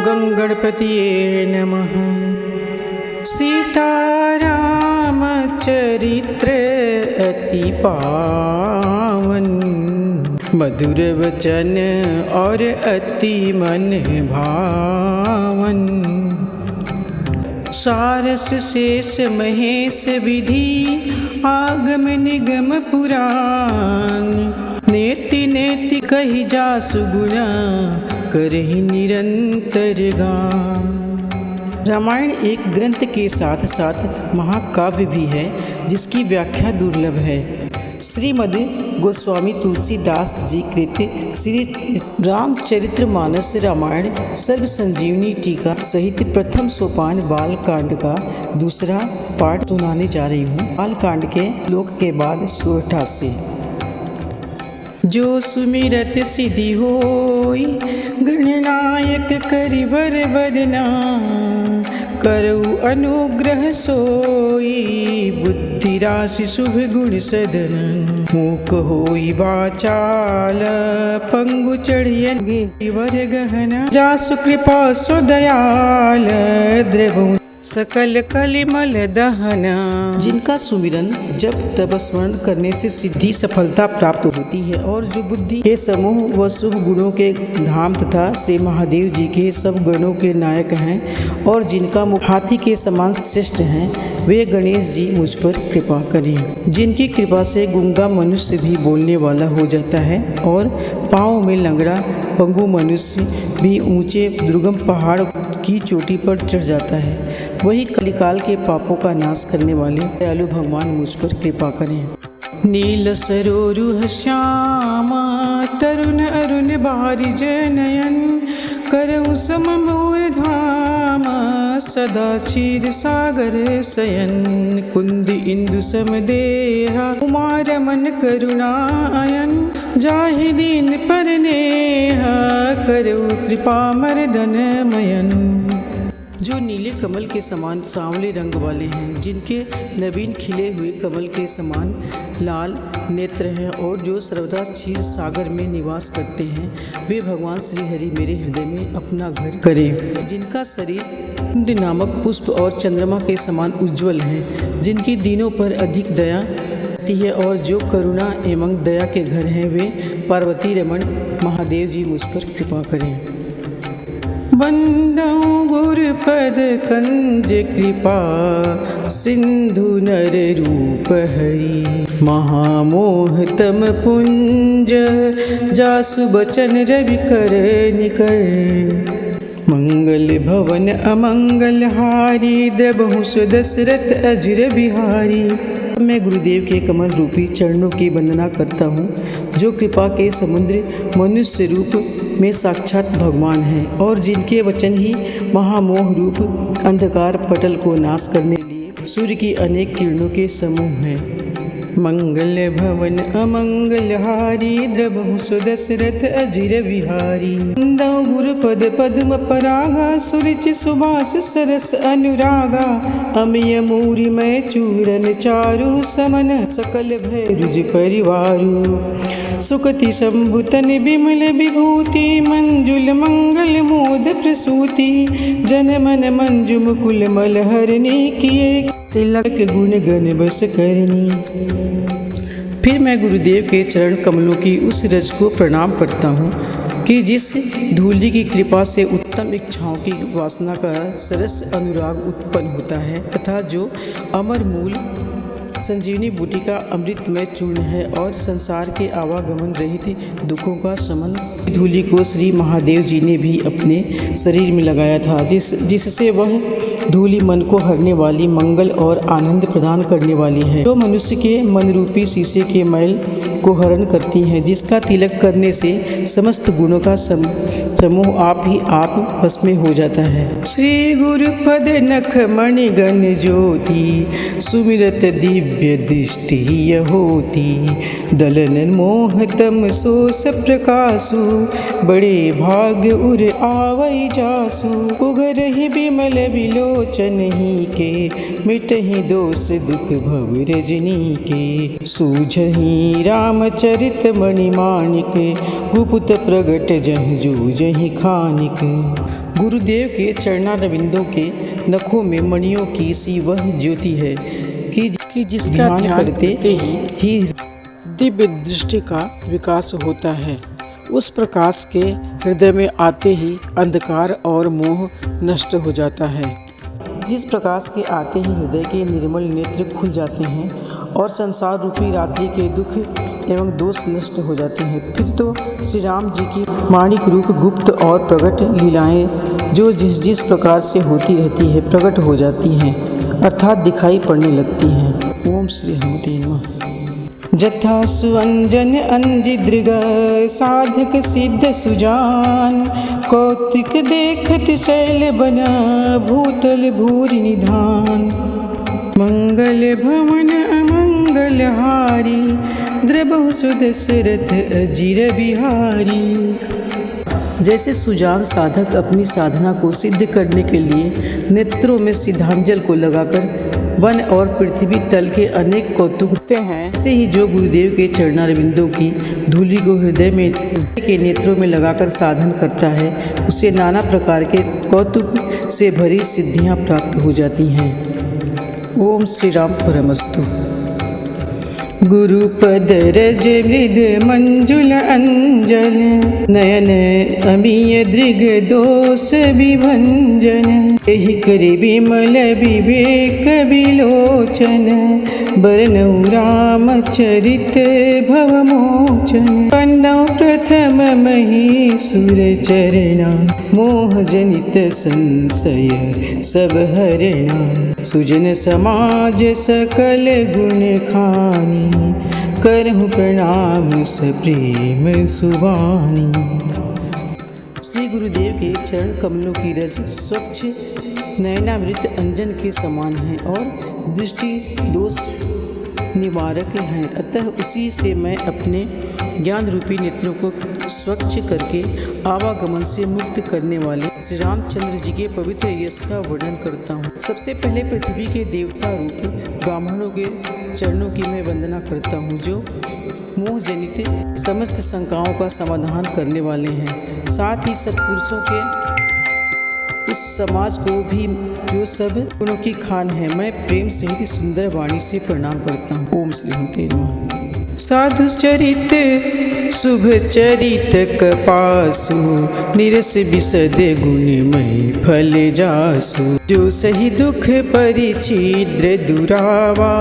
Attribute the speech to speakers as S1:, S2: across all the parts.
S1: गंगणपतिये नमः। सीताराम चरित्र अति पावन, मधुर वचन और अति मन भावन। सारस शेष महेश विधि, आगम निगम पुराण। नेति नेति कही जासु गुणा, करहि निरंतर गान। रामायण एक ग्रंथ के साथ साथ महाकाव्य भी है, जिसकी व्याख्या दुर्लभ है। श्रीमद् गोस्वामी तुलसीदास जी कृत श्री रामचरितमानस रामायण सर्व संजीवनी टीका सहित प्रथम सोपान बाल कांड का दूसरा पाठ सुनाने जा रही हूँ। बाल कांड के श्लोक के बाद सोरठा से। जो सुमिरत सिद्धि होई, गणनायक करिवर बदना। करऊ अनुग्रह सोई, बुद्धि राशि शुभ गुण सदन। मूक होई वाचाल, पंगु चढ़ियन वर गहना। जासु कृपा सो दयाल, द्रवु सकल कलिमल दहना। जिनका सुमिरन जब तब स्मरण करने से सिद्धि सफलता प्राप्त होती है, और जो बुद्धि के समूह व शुभ गुणों के धाम तथा श्री महादेव जी के सब गणों के नायक हैं, और जिनका मुख हाथी के समान श्रेष्ठ हैं, वे गणेश जी मुझ पर कृपा करें। जिनकी कृपा से गूंगा मनुष्य भी बोलने वाला हो जाता है, और पाँव में लंगड़ा पंगु मनुष्य भी ऊंचे दुर्गम पहाड़ की चोटी पर चढ़ जाता है। वही कलिकाल के पापों का नाश करने वाले दयालु भगवान मुझ पर कृपा करें। नील सरोरुह श्यामा, तरुण अरुण बारिज नयन। करऊ सम मोर धाम, सदा क्षीर सागर शयन। कुंद इंदु सम देहा, कुमार मन करुणायन। जाहि दीन पर नेहा, करऊ कृपा मर्दन मयन। जो नीले कमल के समान सांवले रंग वाले हैं, जिनके नवीन खिले हुए कमल के समान लाल नेत्र हैं, और जो सर्वदा क्षीर सागर में निवास करते हैं, वे भगवान श्री हरि मेरे हृदय में अपना घर करें। जिनका शरीर नामक पुष्प और चंद्रमा के समान उज्ज्वल है, जिनकी दीनों पर अधिक दया है, और जो करुणा एवं दया के घर हैं, वे पार्वती रमण महादेव जी मुझ पर कृपा करें। वंदौ गुरुपद कंज कृपा, सिंधु नर रूप हरि। महामोह तम पुंज, जासु बचन रवि कर निकर। मंगल भवन अमंगल हारी, द्रबहु दशरथ अजर बिहारी। मैं गुरुदेव के कमल रूपी चरणों की वंदना करता हूँ, जो कृपा के समुद्र मनुष्य रूप में साक्षात भगवान हैं, और जिनके वचन ही महामोह रूप अंधकार पटल को नाश करने के लिए सूर्य की अनेक किरणों के समूह हैं। मंगल भवन अमंगल हारी, द्रबहु दशरथ अजिर बिहारी। वंदौ गुरुपद पद्म परागा, सुरुचि सुभाष सरस अनुरागा। अमिय मूरि मय चूरन चारु, समन सकल भय रुज परिवारु। सुकति शंभुतन बिमल विभूति, मंजुल मंगल मोद प्रसूति। जन मन मंजु मुकुल मलहरणी, किए तिलक गुण गण बस करनी। फिर मैं गुरुदेव के चरण कमलों की उस रज को प्रणाम करता हूँ, कि जिस धूलि की कृपा से उत्तम इच्छाओं की वासना का सरस अनुराग उत्पन्न होता है, तथा जो अमर मूल संजीवनी बूटी का अमृतमय चूर्ण है, और संसार के आवागमन रहित दुखों का शमन। धूलि को श्री महादेव जी ने भी अपने शरीर में लगाया था, जिससे वह धूलि मन को हरने वाली, मंगल और आनंद प्रदान करने वाली है, जो मनुष्य के मन रूपी शीशे के मैल को हरण करती है, जिसका तिलक करने से समस्त गुणों का समूह आप ही आप बस में हो जाता है। श्री गुरुपद नख मणिगण ज्योति, सुमिरत दिव्य दृष्टि होती। दलन मोह तम सोस प्रकाशु, बड़े भाग्य उर आवै जासु। उघरहि बिमल बिलोचन ही के, मिटहि दोष दुख भव रजनी के। सूझहि रामचरित मणिमाणिक, गुप्त प्रगट जह जूझहि खानिक। गुरुदेव के चरणारविंदों के नखों में मणियों की सी वह ज्योति है कि जिसका ध्यान करते ही दिव्य दृष्टि का विकास होता है। उस प्रकाश के हृदय में आते ही अंधकार और मोह नष्ट हो जाता है। जिस प्रकाश के आते ही हृदय के निर्मल नेत्र खुल जाते हैं और संसार रूपी रात्रि के दुख एवं दोष नष्ट हो जाते हैं। फिर तो श्री राम जी की माणिक रूप गुप्त और प्रकट लीलाएं जो जिस प्रकार से होती रहती है प्रकट हो जाती हैं, अर्थात दिखाई पड़ने लगती हैं। ओम श्री हनुमते नमः। जथा सुअंजन अंजिदृग, साधक सिद्ध सुजान। कौतिक देखत शैल बना, भूतल भूरि निधान। मंगल भवन अमंगल हारी, द्रबहु सुदशरथ अजिर बिहारी। जैसे सुजान साधक अपनी साधना को सिद्ध करने के लिए नेत्रों में सिद्धांजल को लगाकर वन और पृथ्वी तल के अनेक कौतुक करते हैं, ऐसे ही जो गुरुदेव के चरणारविंदों की धूलि को हृदय में के नेत्रों में लगाकर साधन करता है, उसे नाना प्रकार के कौतुक से भरी सिद्धियां प्राप्त हो जाती हैं। ओम श्री राम परमस्तु। गुरुपद रज मृद मंजुल अंजन, नयन अमीय दृग दोष विभंजन। एहि करि विमल विवेक विलोचन, बरनउ रामचरित भवमोचन। पन्नौ प्रथम महीसुर चरणा, मोह जनित संशय सब हरणा। सुजन समाज सकल गुण खानी, करहु प्रणाम सप्रेम सुबानी। श्री गुरुदेव के चरण कमलों की रज स्वच्छ नयनामृत अंजन के समान है और दृष्टि दोष निवारक हैं। अतः उसी से मैं अपने ज्ञान रूपी नेत्रों को स्वच्छ करके आवागमन से मुक्त करने वाले श्री रामचंद्र जी के पवित्र यश का वर्णन करता हूँ। सबसे पहले पृथ्वी के देवता रूप ब्राह्मणों के चरणों की मैं वंदना करता हूँ, जो मोह जनित समस्त शंकाओं का समाधान करने वाले हैं। साथ ही सब पुरुषों के उस समाज को भी जो सब गुणों की खान है, मैं प्रेम सहित सुंदर वाणी से प्रणाम करता हूँ। ओम श्री हनुमते नमः। साधु चरित शुभ चरित कपासु, निरस विशद गुणमय फल जासु। जो सही दुख परिछिद्र दुरावा,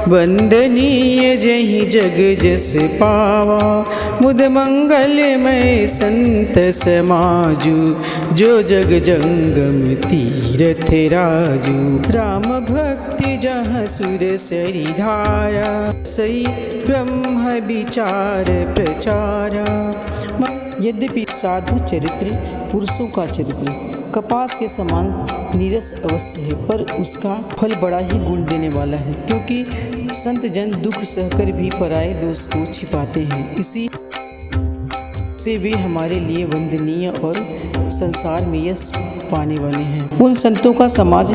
S1: वंदनीय जहि जग जस पावा। मुद मंगलमय संत समाजु, जो जग जंगम तीरथ राजू। राम भक्ति जहाँ सुर सरी धारा, सही ब्रह्म विचार प्रचारा। यद्यपि साधु चरित्र पुरुषों का चरित्र कपास के समान नीरस अवश्य है, पर उसका फल बड़ा ही गुण देने वाला है, क्योंकि संत जन दुख सहकर भी पराये दोष को छिपाते हैं। इसी से वे हमारे लिए वंदनीय और संसार में यश पाने वाले हैं। उन संतों का समाज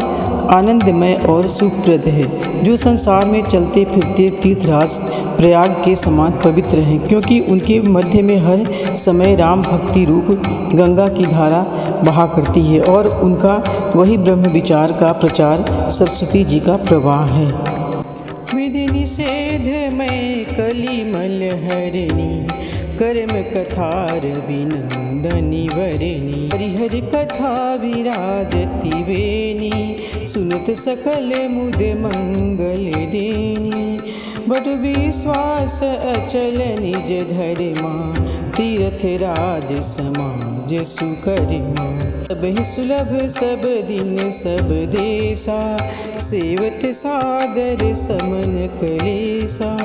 S1: आनंदमय और सुखप्रद है, जो संसार में चलते फिरते तीर्थराज प्रयाग के समान पवित्र हैं, क्योंकि उनके मध्य में हर समय राम भक्ति रूप गंगा की धारा बहा करती है और उनका वही ब्रह्म विचार का प्रचार सरस्वती जी का प्रवाह है। विधि निषेध में कलिमल हरिणी, कर्म कथार विनंदनी वरिणी। हरिहर कथा विराजति वेणी, सुनत सकल मुद मंगल देनी। बट विश्वास अचल निज धर्मा, तीर्थ राज समाज सुकर्मा। सबहि सुलभ सब दिन सब देशा, सेवत सादर समन कलेसा।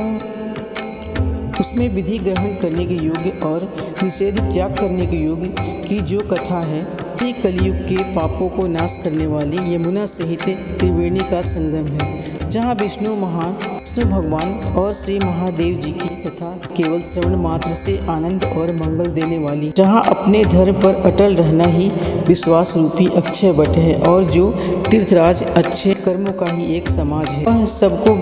S1: उसमें विधि ग्रहण करने के योग्य और निषेध त्याग करने के योग्य की जो कथा है, ये कलयुग के पापों को नाश करने वाली यमुना सहित त्रिवेणी का संगम है, जहाँ विष्णु महान विष्णु भगवान और श्री महादेव जी की कथा केवल श्रवण मात्र से आनंद और मंगल देने वाली, जहाँ अपने धर्म पर अटल रहना ही विश्वास रूपी अक्षय वट है और जो तीर्थराज अच्छे कर्मों का ही एक समाज है। वह सबको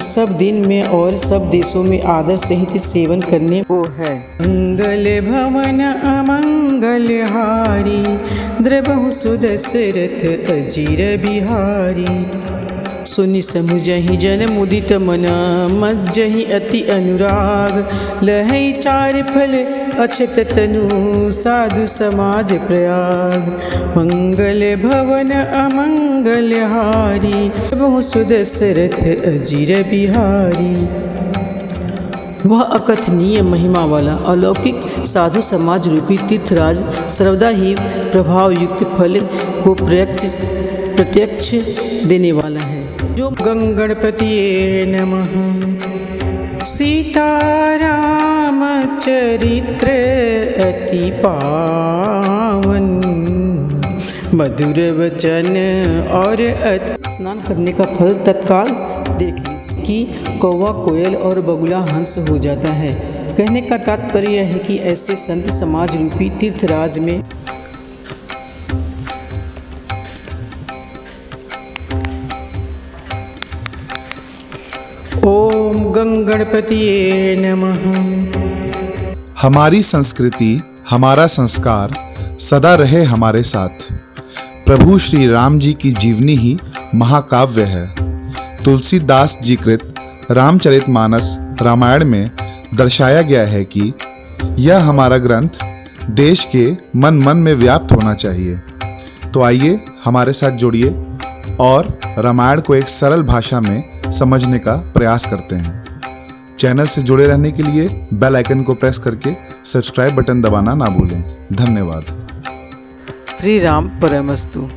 S1: सब दिन में और सब देशों में आदर सहित सेवन करने को है। मंगल भवन अमंगल हारी, द्रवहु सुदशरथ अजीर बिहारी। सुनि समुझहि जन मुदित मन, मज्जहि अति अनुराग। लहै चार फल अक्षत तनु, साधु समाज प्रयाग। मंगल भवन अमंगल हारी, बहु सुदशरथ अजीर बिहारी। वह अकथनीय महिमा वाला अलौकिक साधु समाज रूपी तीर्थराज सर्वदा ही प्रभावयुक्त फल को प्रत्यक्ष देने वाला है। जो गंगणपतिये नमः। सीताराम चरित्र अति पावन, मधुर वचन और स्नान करने का फल तत्काल देख लीजिए कि कौवा कोयल और बगुला हंस हो जाता है। कहने का तात्पर्य है कि ऐसे संत समाज रूपी तीर्थराज में ओम गंगणपतिये नमः।
S2: हमारी संस्कृति, हमारा संस्कार सदा रहे हमारे साथ। प्रभु श्री राम जी की जीवनी ही महाकाव्य है। तुलसीदास जी कृत रामचरितमानस रामायण में दर्शाया गया है कि यह हमारा ग्रंथ देश के मन मन में व्याप्त होना चाहिए। तो आइए हमारे साथ जुड़िए और रामायण को एक सरल भाषा में समझने का प्रयास करते हैं। चैनल से जुड़े रहने के लिए बेल आइकन को प्रेस करके सब्सक्राइब बटन दबाना ना भूलें। धन्यवाद।
S1: श्री राम परमस्तु।